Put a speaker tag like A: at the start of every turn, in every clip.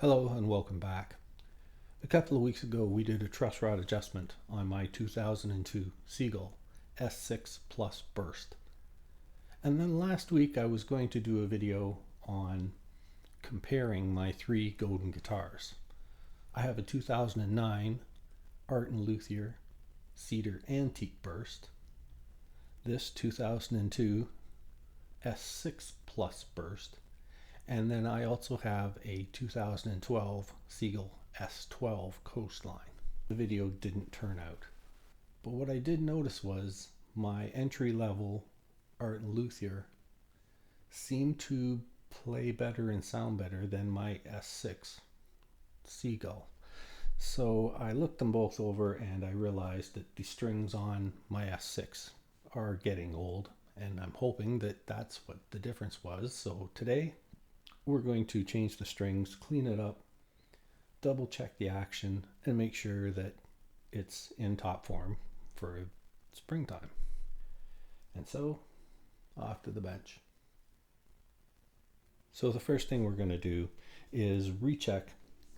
A: Hello and welcome back. A couple of weeks ago we did a truss rod adjustment on my 2002 Seagull S6+Burst. And then last week I was going to do a video on comparing my three Golden guitars. I have a 2009 Art & Luthier Cedar Antique Burst, this 2002 S6+Burst, and then I also have a 2012 Seagull S12 Coastline. The video didn't turn out, but what I did notice was my entry-level Art & Luthier seemed to play better and sound better than my S6 Seagull. So I looked them both over and I realized that the strings on my S6 are getting old, and I'm hoping that that's what the difference was. So today we're going to change the strings, clean it up, double check the action, and make sure that it's in top form for springtime. And so, off to the bench. So the first thing we're going to do is recheck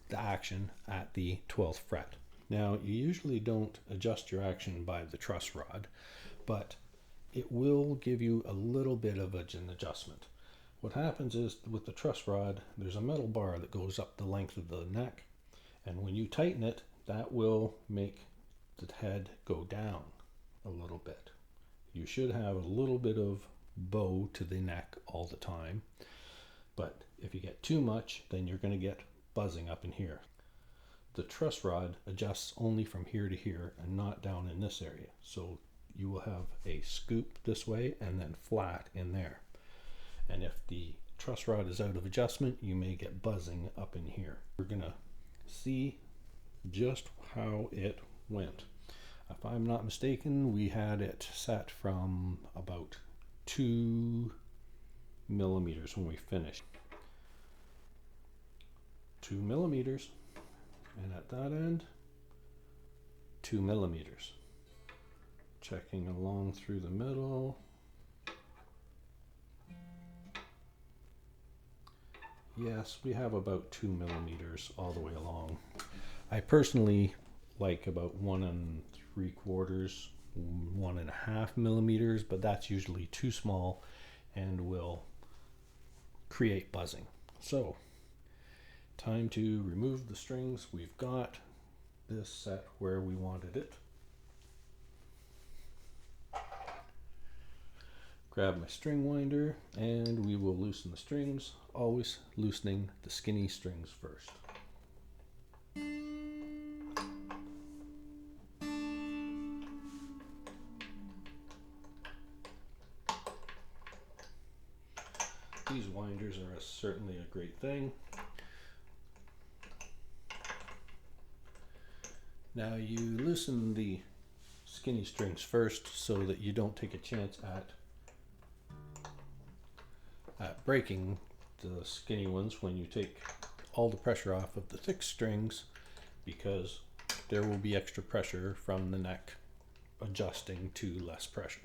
A: the action at the 12th fret. Now, you usually don't adjust your action by the truss rod, but it will give you a little bit of an adjustment. What happens is with the truss rod, there's a metal bar that goes up the length of the neck, and when you tighten it, that will make the head go down a little bit. You should have a little bit of bow to the neck all the time, but if you get too much, then you're going to get buzzing up in here. The truss rod adjusts only from here to here and not down in this area, so you will have a scoop this way and then flat in there. And if the truss rod is out of adjustment, you may get buzzing up in here. We're gonna see just how it went. If I'm not mistaken, we had it set from about 2 millimeters when we finished. 2 millimeters, and at that end, 2 millimeters. Checking along through the middle. Yes, we have about 2 millimeters all the way along. I personally like about 1 3/4, 1.5 millimeters, but that's usually too small and will create buzzing. So, time to remove the strings. We've got this set where we wanted it. Grab my string winder and we will loosen the strings, always loosening the skinny strings first. These winders are certainly a great thing. Now you loosen the skinny strings first so that you don't take a chance at breaking the skinny ones when you take all the pressure off of the thick strings, because there will be extra pressure from the neck adjusting to less pressure.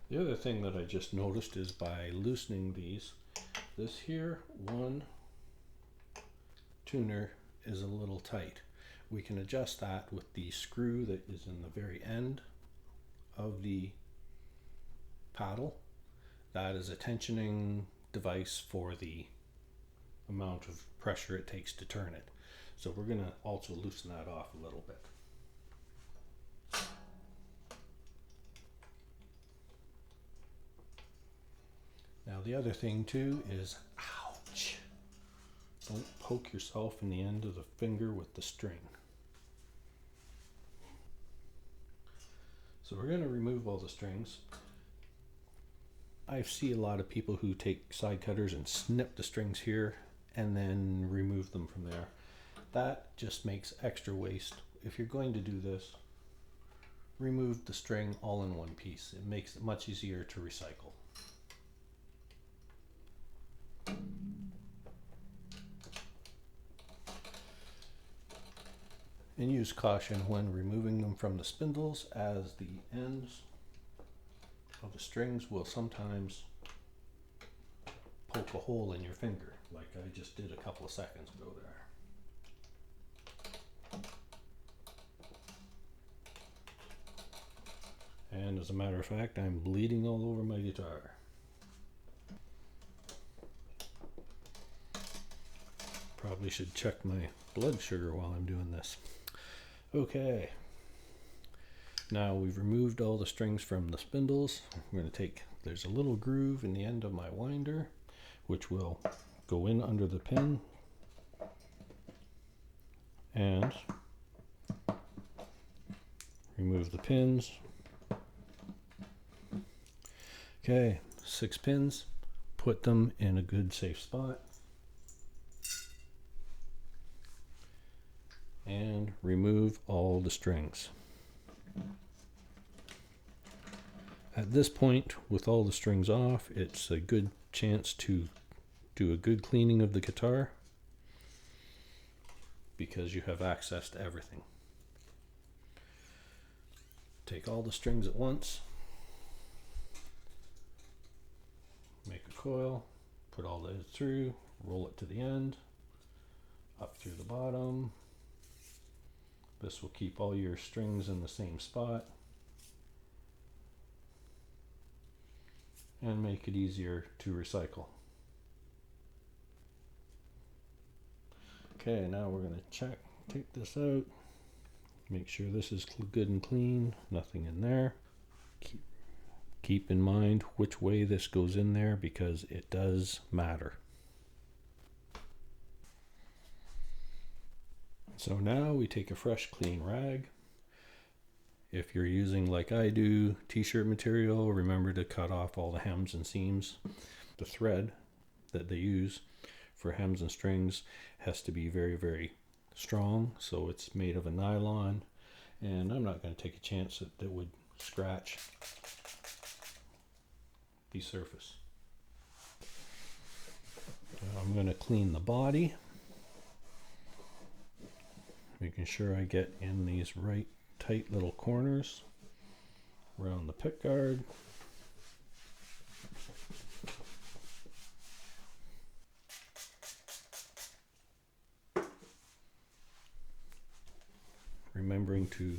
A: The other thing that I just noticed is by loosening these, this here one tuner is a little tight. We can adjust that with the screw that is in the very end of the paddle. That is a tensioning device for the amount of pressure it takes to turn it. So we're going to also loosen that off a little bit. Now the other thing too is, ouch, don't poke yourself in the end of the finger with the string. So we're going to remove all the strings. I see a lot of people who take side cutters and snip the strings here and then remove them from there. That just makes extra waste. If you're going to do this, remove the string all in one piece. It makes it much easier to recycle. And use caution when removing them from the spindles, as the ends of the strings will sometimes poke a hole in your finger. like I just did a couple of seconds ago there. And as a matter of fact, I'm bleeding all over my guitar. Probably should check my blood sugar while I'm doing this. Okay. Now we've removed all the strings from the spindles. I'm going to take, there's a little groove in the end of my winder, which will go in under the pin. And remove the pins. Okay, 6 pins. Put them in a good safe spot. And remove all the strings. At this point, with all the strings off, it's a good chance to do a good cleaning of the guitar because you have access to everything. Take all the strings at once, make a coil, put all those through, roll it to the end, up through the bottom. This will keep all your strings in the same spot and make it easier to recycle. Okay, now we're going to take this out, make sure this is good and clean, nothing in there. Keep in mind which way this goes in there because it does matter. So now we take a fresh clean rag. If you're using, like I do, t-shirt material, remember to cut off all the hems and seams. The thread that they use for hems and strings has to be very, very strong, so it's made of a nylon, and I'm not going to take a chance that it would scratch the surface. I'm going to clean the body, making sure I get in these right tight little corners around the pick guard. Remembering to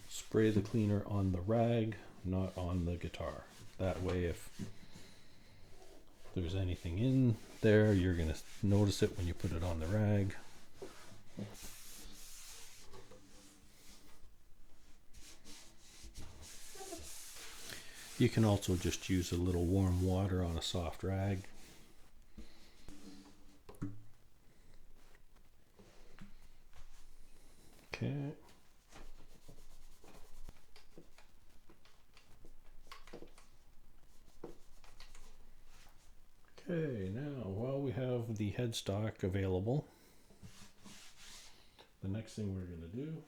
A: spray the cleaner on the rag, not on the guitar. That way if there's anything in there, you're going to notice it when you put it on the rag. You can also just use a little warm water on a soft rag. Okay. Okay, now while we have the headstock available, the next thing we're going to do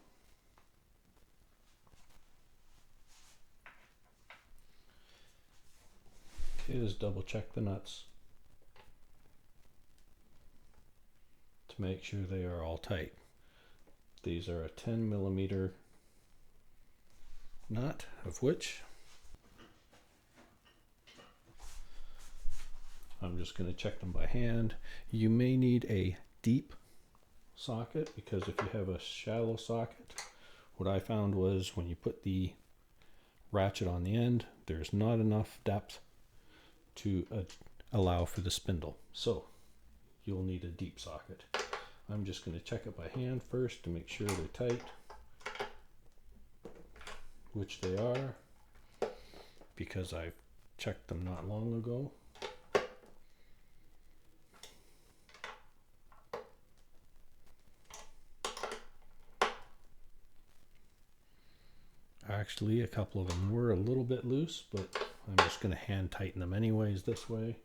A: is double check the nuts to make sure they are all tight. These are a 10mm nut, of which I'm just going to check them by hand. You may need a deep socket because if you have a shallow socket, what I found was when you put the ratchet on the end, there's not enough depth to allow for the spindle. So you'll need a deep socket. I'm just going to check it by hand first to make sure they're tight, which they are because I've checked them not long ago. Actually, a couple of them were a little bit loose, but I'm just going to hand tighten them anyways this way.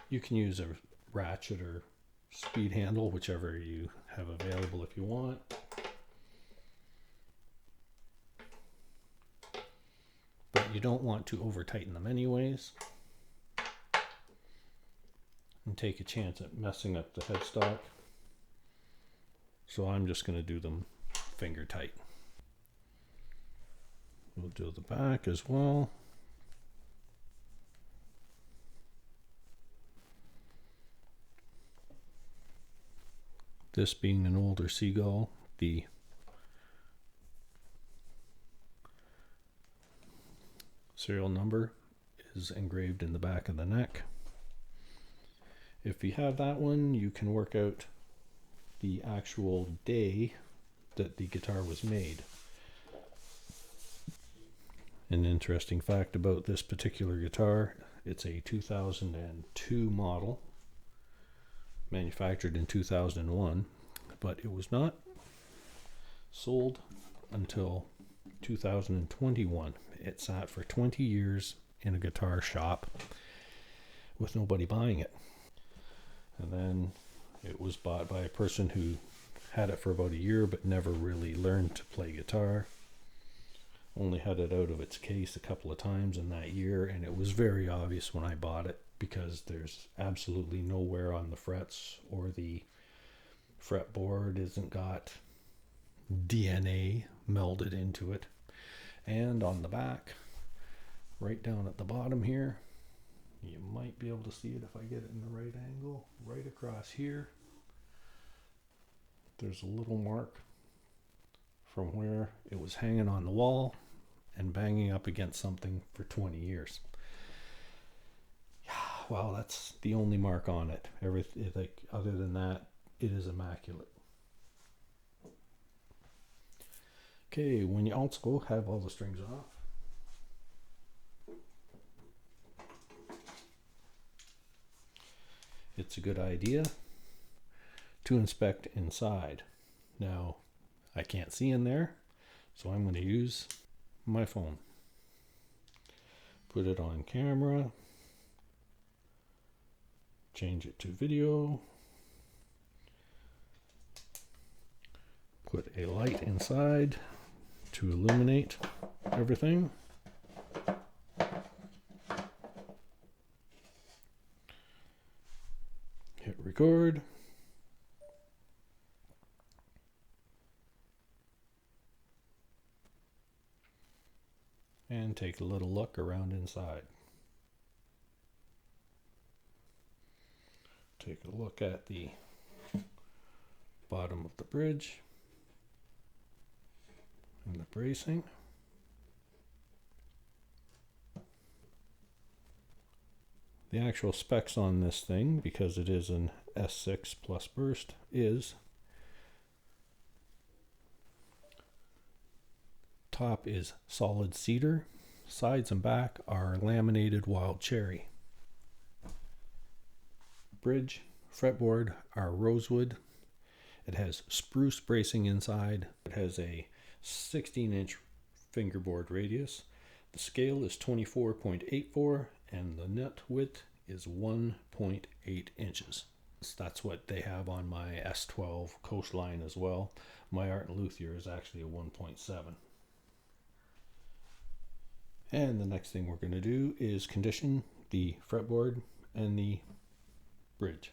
A: You can use a ratchet or speed handle, whichever you have available if you want. But you don't want to over tighten them anyways and take a chance at messing up the headstock. So I'm just going to do them finger tight. We'll do the back as well. This being an older Seagull, the serial number is engraved in the back of the neck. If you have that one, you can work out the actual day that the guitar was made. An interesting fact about this particular guitar, it's a 2002 model, manufactured in 2001, but it was not sold until 2021. It sat for 20 years in a guitar shop with nobody buying it. And then it was bought by a person who had it for about a year but never really learned to play guitar. Only had it out of its case a couple of times in that year, and it was very obvious when I bought it because there's absolutely no wear on the frets, or the fretboard isn't got DNA melded into it. And on the back, right down at the bottom here, you might be able to see it if I get it in the right angle, right across here, there's a little mark from where it was hanging on the wall and banging up against something for 20 years. Yeah, well, that's the only mark on it. Everything, like, other than that, it is immaculate. Okay, when you also have all the strings off, it's a good idea to inspect inside. Now, I can't see in there, so I'm going to use my phone. Put it on camera, change it to video, put a light inside to illuminate everything. Hit record. And take a little look around inside. Take a look at the bottom of the bridge and the bracing. The actual specs on this thing, because it is an S6+Burst, is top is solid cedar, sides and back are laminated wild cherry. Bridge, fretboard are rosewood. It has spruce bracing inside. It has a 16-inch fingerboard radius. The scale is 24.84 and the nut width is 1.8 inches. That's what they have on my S12 Coastline as well. My Art and Luthier is actually a 1.7. And the next thing we're going to do is condition the fretboard and the bridge.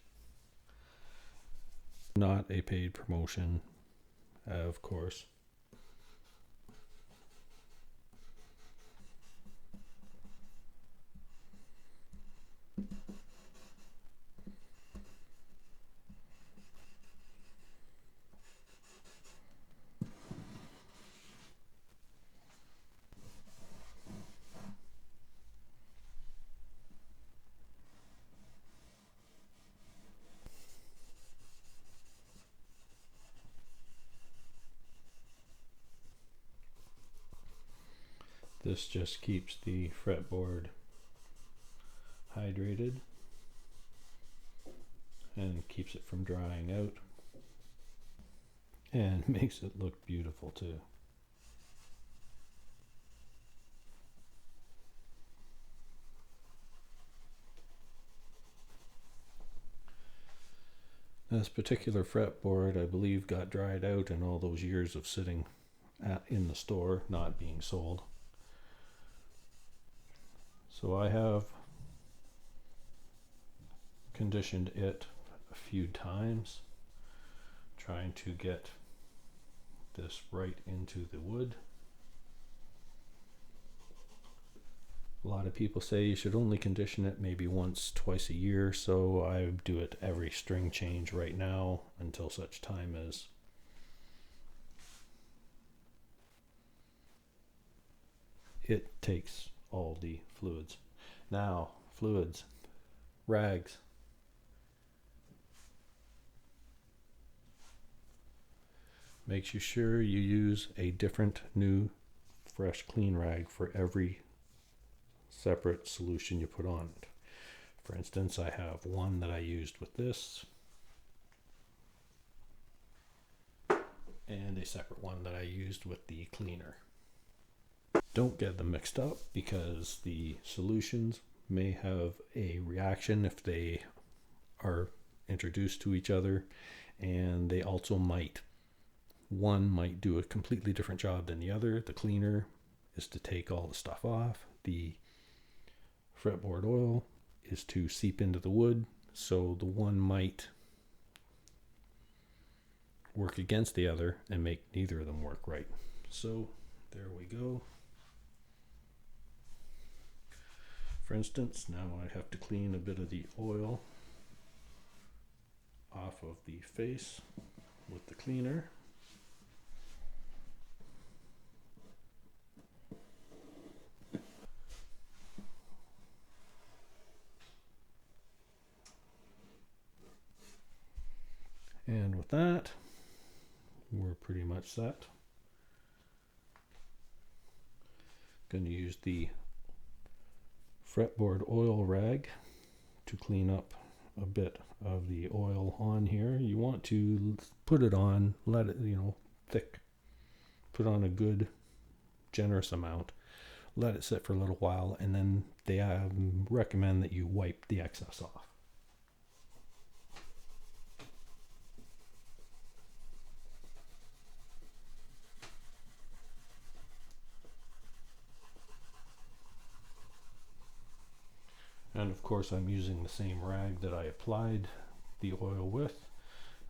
A: Not a paid promotion, of course. This just keeps the fretboard hydrated and keeps it from drying out, and makes it look beautiful too. This particular fretboard, I believe, got dried out in all those years of sitting in the store, not being sold. So I have conditioned it a few times, trying to get this right into the wood. A lot of people say you should only condition it maybe once, twice a year, so I do it every string change right now until such time as it takes all the fluids. Now, fluids, rags. Make sure you use a different, new, fresh, clean rag for every separate solution you put on it. For instance, I have one that I used with this, and a separate one that I used with the cleaner. Don't get them mixed up because the solutions may have a reaction if they are introduced to each other, and they also one might do a completely different job than the other. The cleaner is to take all the stuff off. The fretboard oil is to seep into the wood, so the one might work against the other and make neither of them work right. So there we go. For instance, now I have to clean a bit of the oil off of the face with the cleaner. And with that, we're pretty much set. Going to use the fretboard oil rag to clean up a bit of the oil on here. You want to put it on, let it, thick. Put on a good, generous amount. Let it sit for a little while, and then they recommend that you wipe the excess off. And of course I'm using the same rag that I applied the oil with.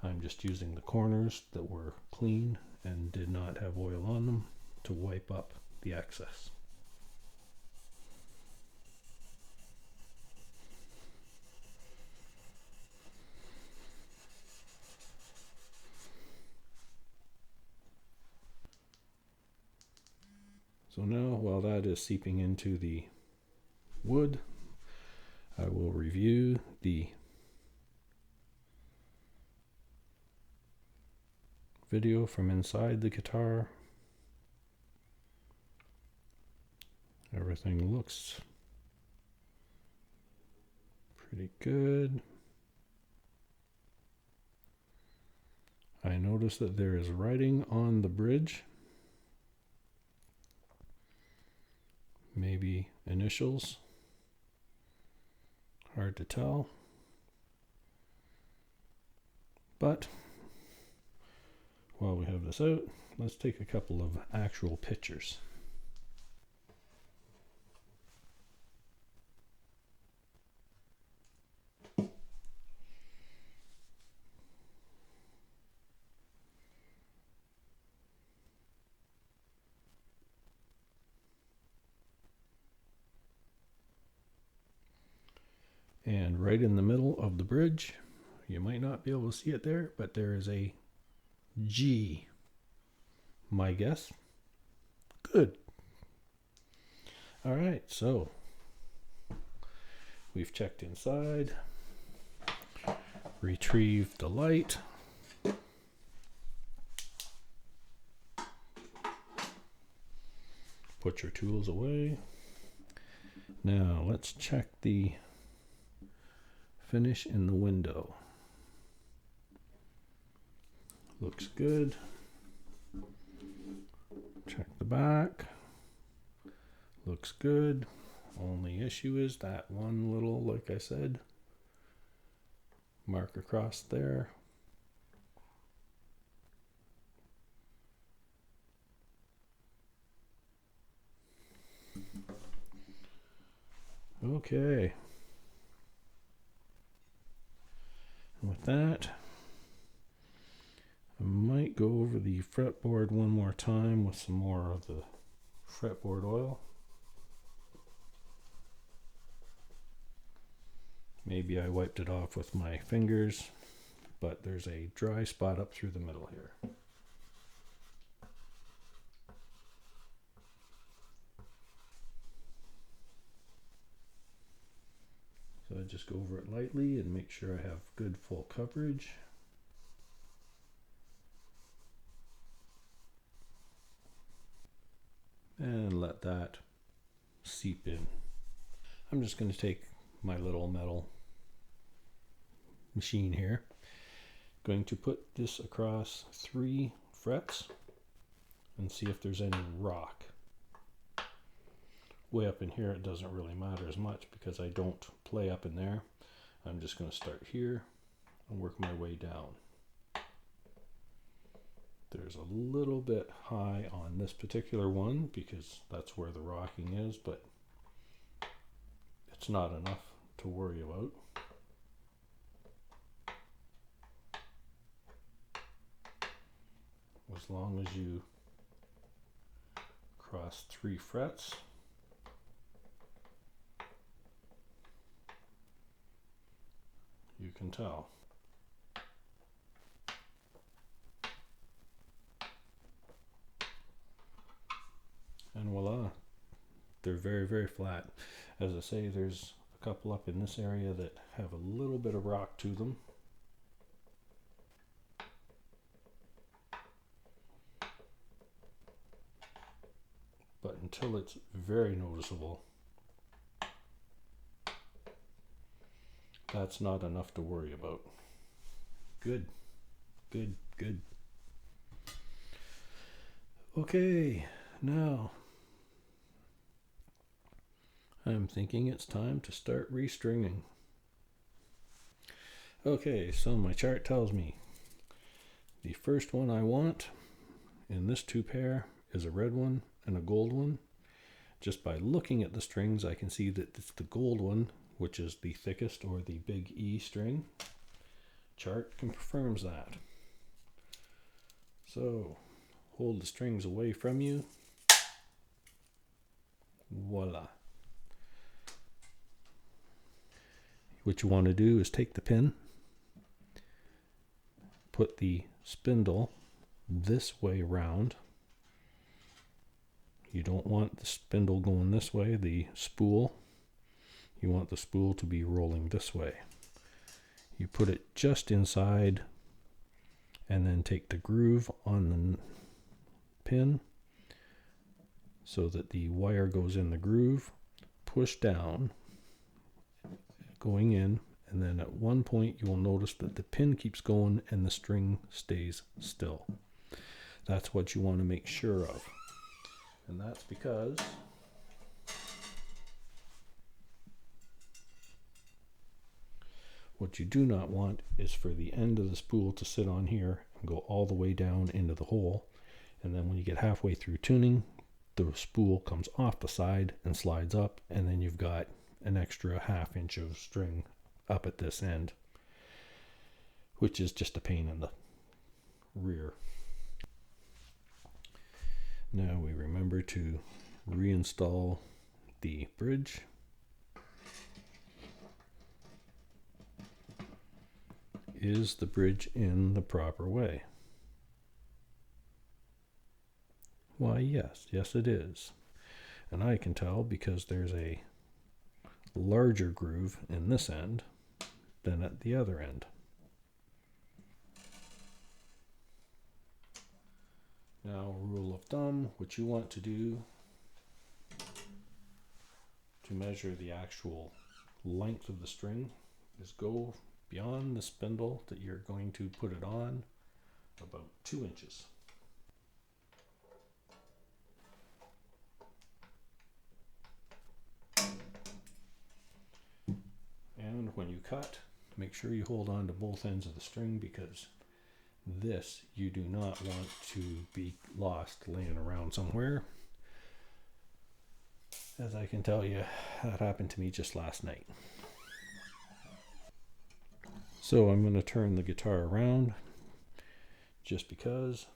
A: I'm just using the corners that were clean and did not have oil on them to wipe up the excess. So now, while that is seeping into the wood, I will review the video from inside the guitar. Everything looks pretty good. I notice that there is writing on the bridge. Maybe initials. Hard to tell. But while we have this out, let's take a couple of actual pictures. And right in the middle of the bridge, you might not be able to see it there, but there is a G. My guess? Good. All right, so we've checked inside, retrieved the light, put your tools away. Now let's check the finish in the window. Looks good. Check the back. Looks good. Only issue is that one little, like I said, mark across there. Okay. And with that, I might go over the fretboard one more time with some more of the fretboard oil. Maybe I wiped it off with my fingers, but there's a dry spot up through the middle here. So I just go over it lightly and make sure I have good full coverage. And let that seep in. I'm just going to take my little metal machine here, going to put this across 3 frets and see if there's any rock. Way up in here it doesn't really matter as much because I don't play up in there. I'm just going to start here and work my way down. There's a little bit high on this particular one because that's where the rocking is, but it's not enough to worry about. As long as you cross 3 frets, you can tell. And voila, they're very, very flat. As I say, there's a couple up in this area that have a little bit of rock to them. But until it's very noticeable, that's not enough to worry about. Good, good, good. Okay, now I'm thinking it's time to start restringing. Okay, so my chart tells me the first one I want in this 2 pair is a red one and a gold one. Just by looking at the strings, I can see that it's the gold one, which is the thickest, or the big E string. Chart confirms that. So hold the strings away from you. Voila. What you want to do is take the pin, put the spindle this way round. You don't want the spindle going this way, the spool. You want the spool to be rolling this way. You put it just inside and then take the groove on the pin so that the wire goes in the groove, push down, going in, and then at one point you will notice that the pin keeps going and the string stays still. That's what you want to make sure of. And that's because what you do not want is for the end of the spool to sit on here and go all the way down into the hole. And then when you get halfway through tuning, the spool comes off the side and slides up, and then you've got an extra 1/2 inch of string up at this end, which is just a pain in the rear. Now we remember to reinstall the bridge. Is the bridge in the proper way? Why, yes it is. And I can tell because there's a larger groove in this end than at the other end. Now, rule of thumb, what you want to do to measure the actual length of the string is go beyond the spindle that you're going to put it on about 2 inches. And when you cut, make sure you hold on to both ends of the string, because this you do not want to be lost laying around somewhere. As I can tell you, that happened to me just last night. So I'm going to turn the guitar around just because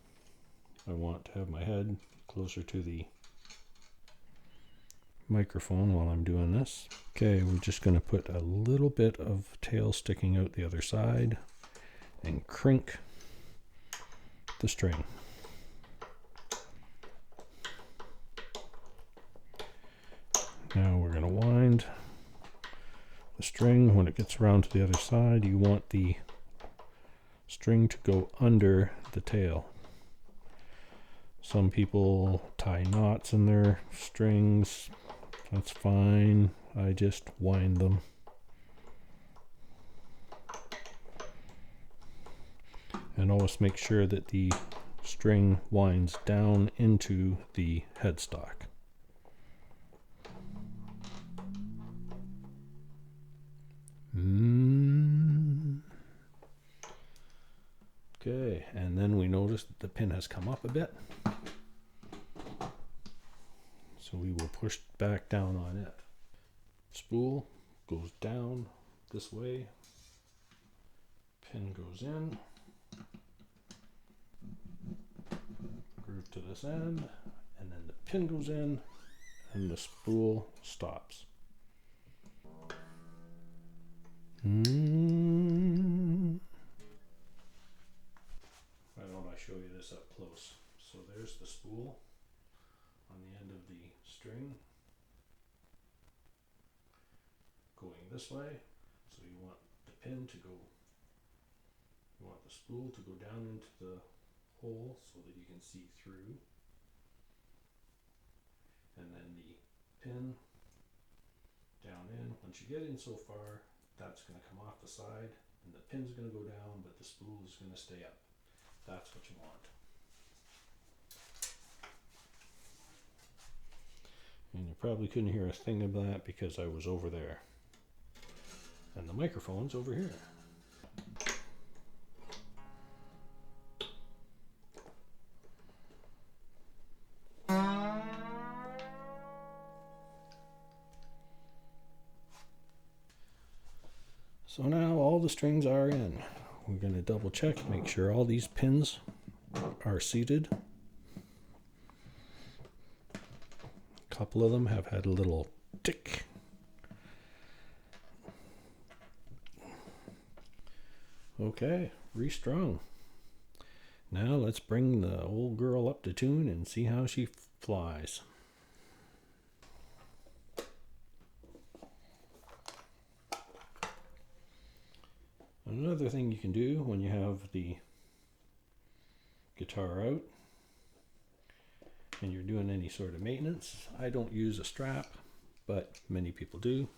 A: I want to have my head closer to the microphone while I'm doing this. Okay, we're just going to put a little bit of tail sticking out the other side and crink the string. Now we're going to wind the string. When it gets around to the other side, you want the string to go under the tail. Some people tie knots in their strings. That's fine. I just wind them. And always make sure that the string winds down into the headstock. Okay, and then we notice that the pin has come up a bit. So we will push back down on it. Spool goes down this way. Pin goes in. Groove to this end. And then the pin goes in and the spool stops. Why don't I show you this up close? So there's the spool on the end of the string going this way. So you want the pin to go, you want the spool to go down into the hole so that you can see through. And then the pin down in. Once you get in so far, that's going to come off the side and the pin's going to go down, but the spool is going to stay up. That's what you want. And you probably couldn't hear a thing of that because I was over there. And the microphone's over here. So now all the strings are in. We're going to double check, make sure all these pins are seated. A couple of them have had a little tick. Okay, restrung. Now let's bring the old girl up to tune and see how she flies. Another thing you can do when you have the guitar out and you're doing any sort of maintenance, I don't use a strap, but many people do.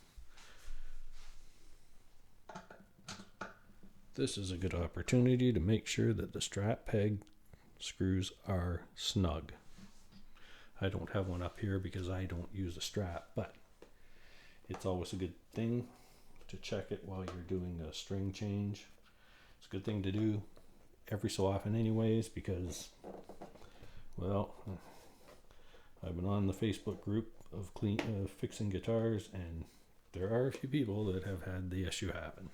A: This is a good opportunity to make sure that the strap peg screws are snug. I don't have one up here because I don't use a strap, but it's always a good thing to check it while you're doing a string change. It's a good thing to do every so often anyways, because, well, I've been on the Facebook group of fixing guitars, and there are a few people that have had the issue happen.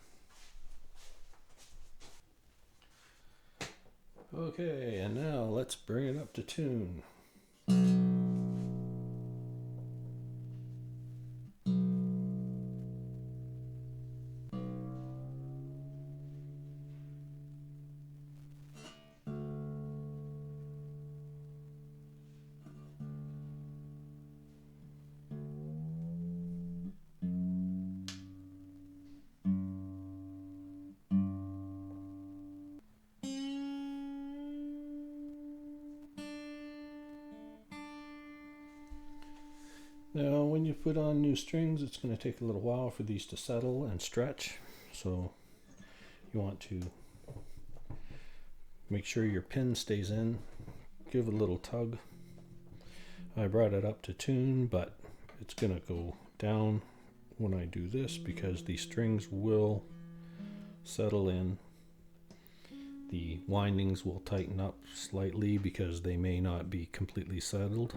A: Okay, and now let's bring it up to tune. Now when you put on new strings, it's going to take a little while for these to settle and stretch, so you want to make sure your pin stays in. Give it a little tug. I brought it up to tune, but it's going to go down when I do this because the strings will settle in. The windings will tighten up slightly because they may not be completely settled.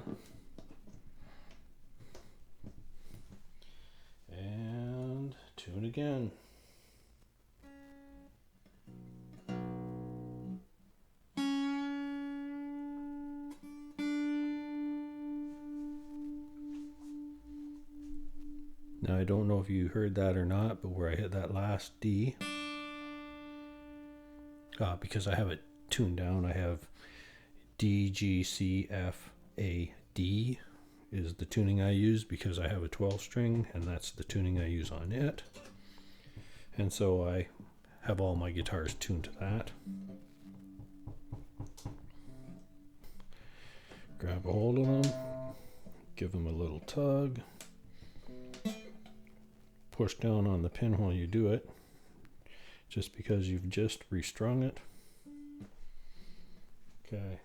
A: And tune again. Now, I don't know if you heard that or not, but where I hit that last D, because I have it tuned down, I have D, G, C, F, A, D is the tuning I use because I have a 12 string and that's the tuning I use on it. And so I have all my guitars tuned to that. Grab a hold of them, give them a little tug, push down on the pin while you do it, just because you've just restrung it. Okay.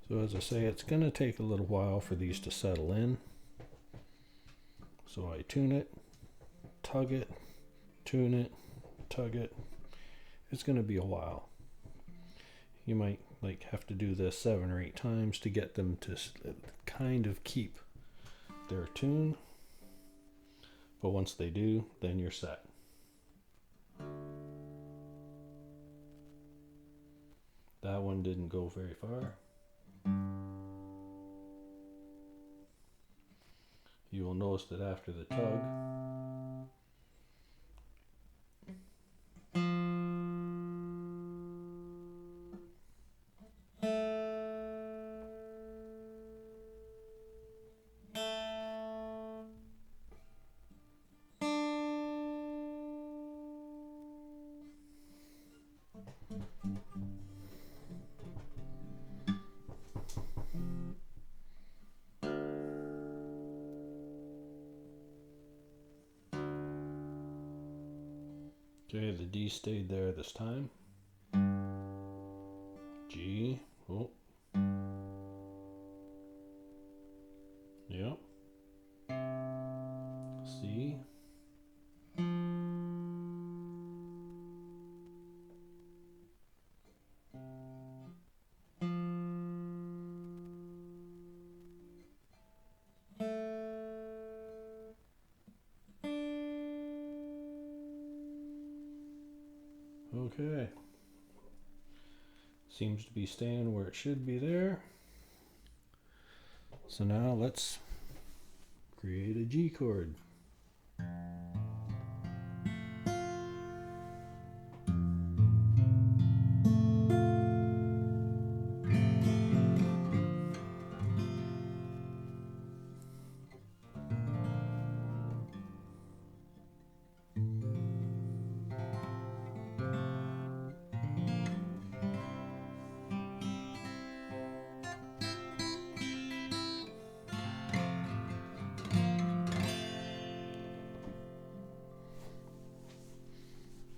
A: So as I say, it's going to take a little while for these to settle in. So I tune it, tug it, tune it, tug it. It's going to be a while. You might have to do this 7 or 8 times to get them to kind of keep their tune. But once they do, then you're set. That one didn't go very far. You will notice that after the tug, okay, the D stayed there this time. G, oh, yep. C, okay. Seems to be staying where it should be there. So now let's create a G chord.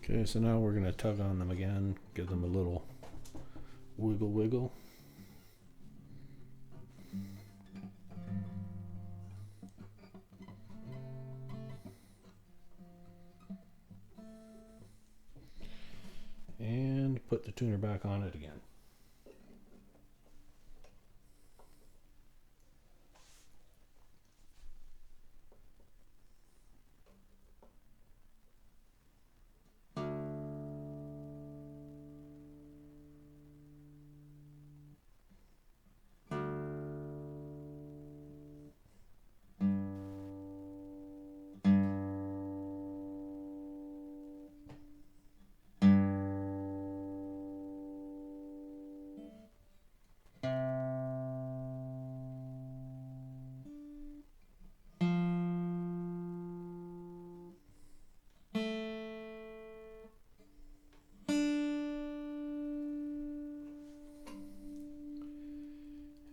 A: Okay, so now we're going to tug on them again, give them a little wiggle wiggle. And put the tuner back on it again.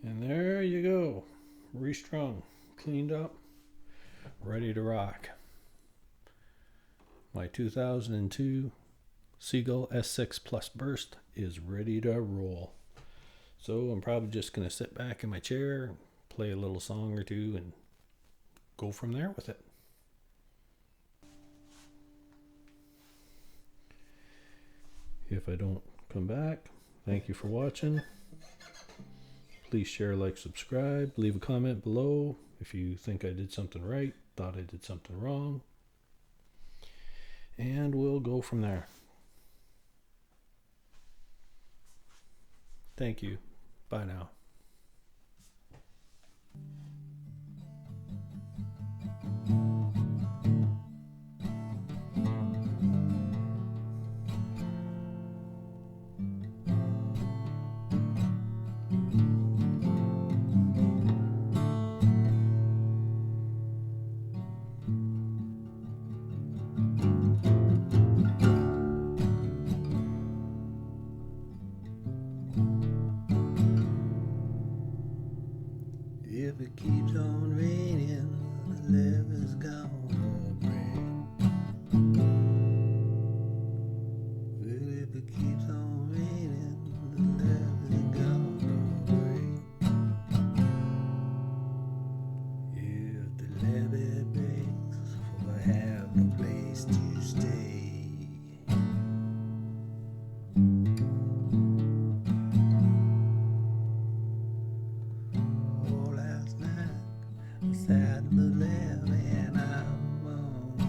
A: And there you go, restrung, cleaned up, ready to rock. My 2002 Seagull S6+Burst is ready to roll. So I'm probably just going to sit back in my chair, play a little song or two, and go from there with it. If I don't come back, thank you for watching. Please share, like, subscribe, leave a comment below if you think I did something right, thought I did something wrong, and we'll go from there. Thank you. Bye now. If it keeps on raining, the levee's gonna break. Well, if it keeps on raining, the levee's gonna break. If the levee breaks, for I have no place to stay. Sat in the levee and I moaned.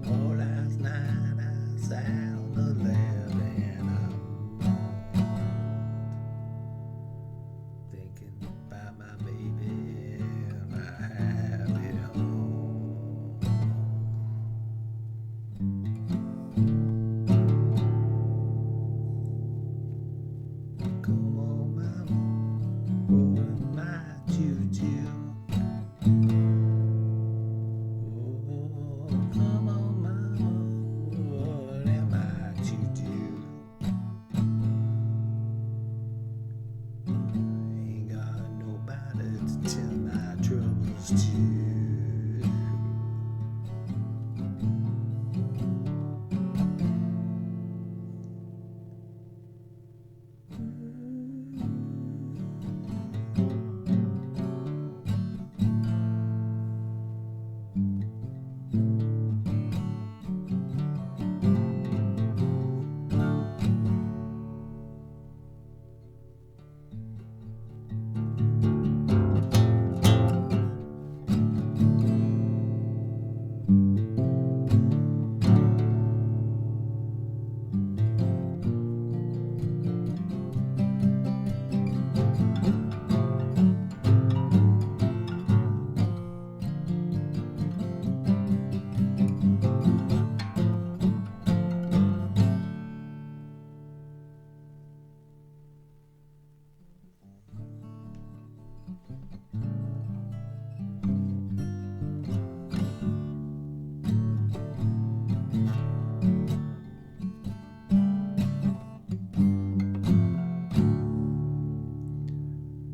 A: Oh, last night I sat on the levee and I moaned, thinking about my baby and my happy home. Go